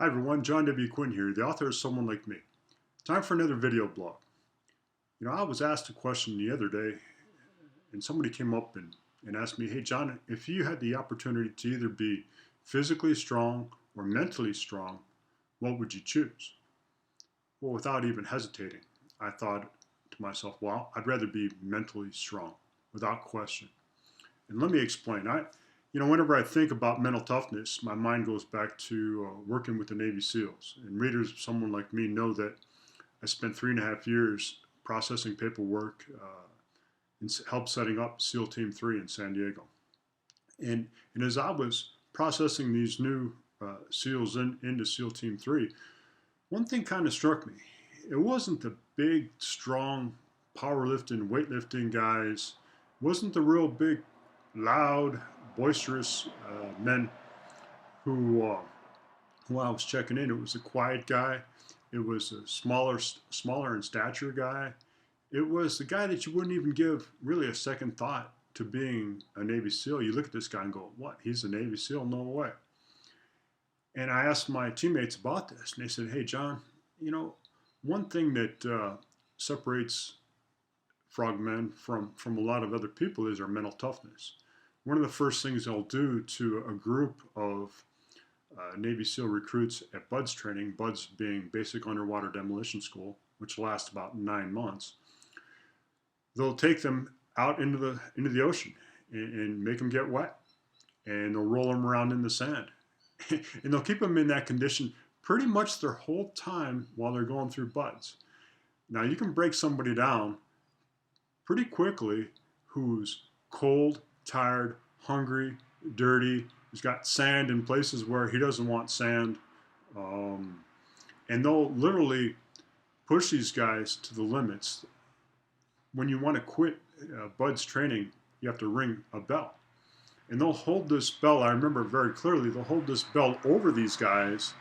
Hi everyone, John W. Quinn here, the author of Someone Like Me. Time for another video blog. I was asked a question the other day, and somebody came up and asked me, hey John, if you had the opportunity to either be physically strong or mentally strong, what would you choose? Well, without even hesitating, I thought to myself, well, I'd rather be mentally strong, without question. And let me explain. Whenever I think about mental toughness, my mind goes back to working with the Navy SEALs. And readers, someone like me, know that I spent 3.5 years processing paperwork and helped setting up SEAL Team 3 in San Diego. And as I was processing these new SEALs into SEAL Team 3, one thing kind of struck me. It wasn't the big, strong, powerlifting, weightlifting guys. It wasn't the real big, loud, boisterous men who I was checking in. It was a quiet guy. It was a smaller in stature guy. It was the guy that you wouldn't even give really a second thought to being a Navy SEAL. You look at this guy and go, what? He's a Navy SEAL? No way. And I asked my teammates about this, and they said, hey, John, one thing that separates frogmen from a lot of other people is our mental toughness. One of the first things they'll do to a group of Navy SEAL recruits at BUDS training, BUDS being Basic Underwater Demolition School, which lasts about 9 months, they'll take them out into the ocean and make them get wet, and they'll roll them around in the sand, and they'll keep them in that condition pretty much their whole time while they're going through BUDS. Now you can break somebody down pretty quickly who's cold, tired, hungry, dirty. He's got sand in places where he doesn't want sand. And they'll literally push these guys to the limits. When you want to quit BUDS training, you have to ring a bell. And they'll hold this bell, I remember very clearly, they'll hold this bell over these guys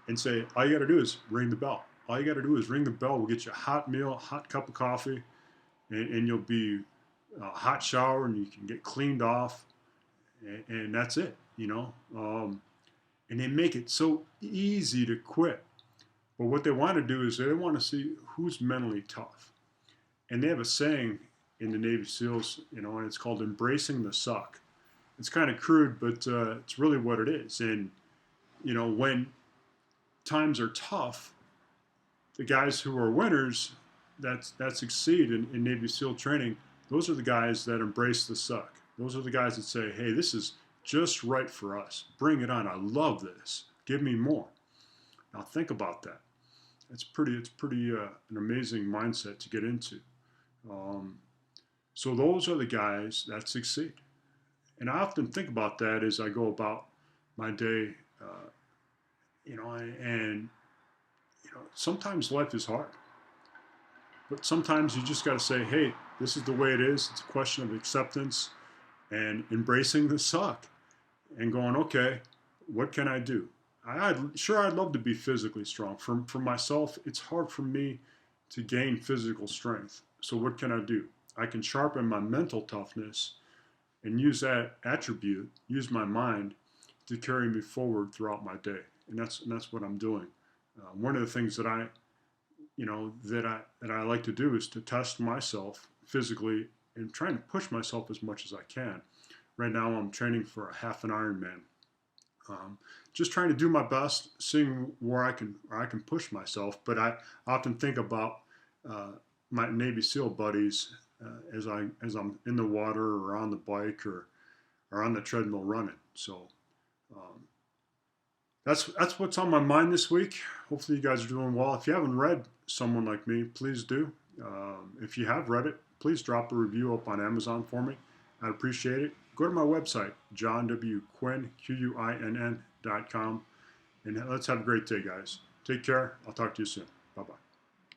and say, all you got to do is ring the bell. All you got to do is ring the bell. We'll get you a hot meal, a hot cup of coffee, and you'll be a hot shower, and you can get cleaned off, and that's it, and they make it so easy to quit. But what they want to do is they want to see who's mentally tough. And they have a saying in the Navy SEALs, and it's called embracing the suck. It's kind of crude, but it's really what it is. And when times are tough, the guys who are winners that succeed in Navy SEAL training, those are the guys that embrace the suck. Those are the guys that say, hey, this is just right for us. Bring it on. I love this. Give me more. Now think about that. It's pretty an amazing mindset to get into. So those are the guys that succeed. And I often think about that as I go about my day, and sometimes life is hard. But sometimes you just got to say, hey, this is the way it is. It's a question of acceptance and embracing the suck and going, okay, what can I do? I'd love to be physically strong. For myself, it's hard for me to gain physical strength. So what can I do? I can sharpen my mental toughness and use that attribute, use my mind to carry me forward throughout my day. And that's what I'm doing. One of the things that I like to do is to test myself physically and trying to push myself as much as I can. Right now I'm training for a half an Ironman. Just trying to do my best, seeing where I can push myself. But I often think about my Navy SEAL buddies as I'm in the water or on the bike or on the treadmill running. So that's what's on my mind this week. Hopefully you guys are doing well. If you haven't read Someone Like Me, please do. If you have read it, please drop a review up on Amazon for me. I'd appreciate it. Go to my website, johnwquinn, QUINN.com, and let's have a great day, guys. Take care. I'll talk to you soon.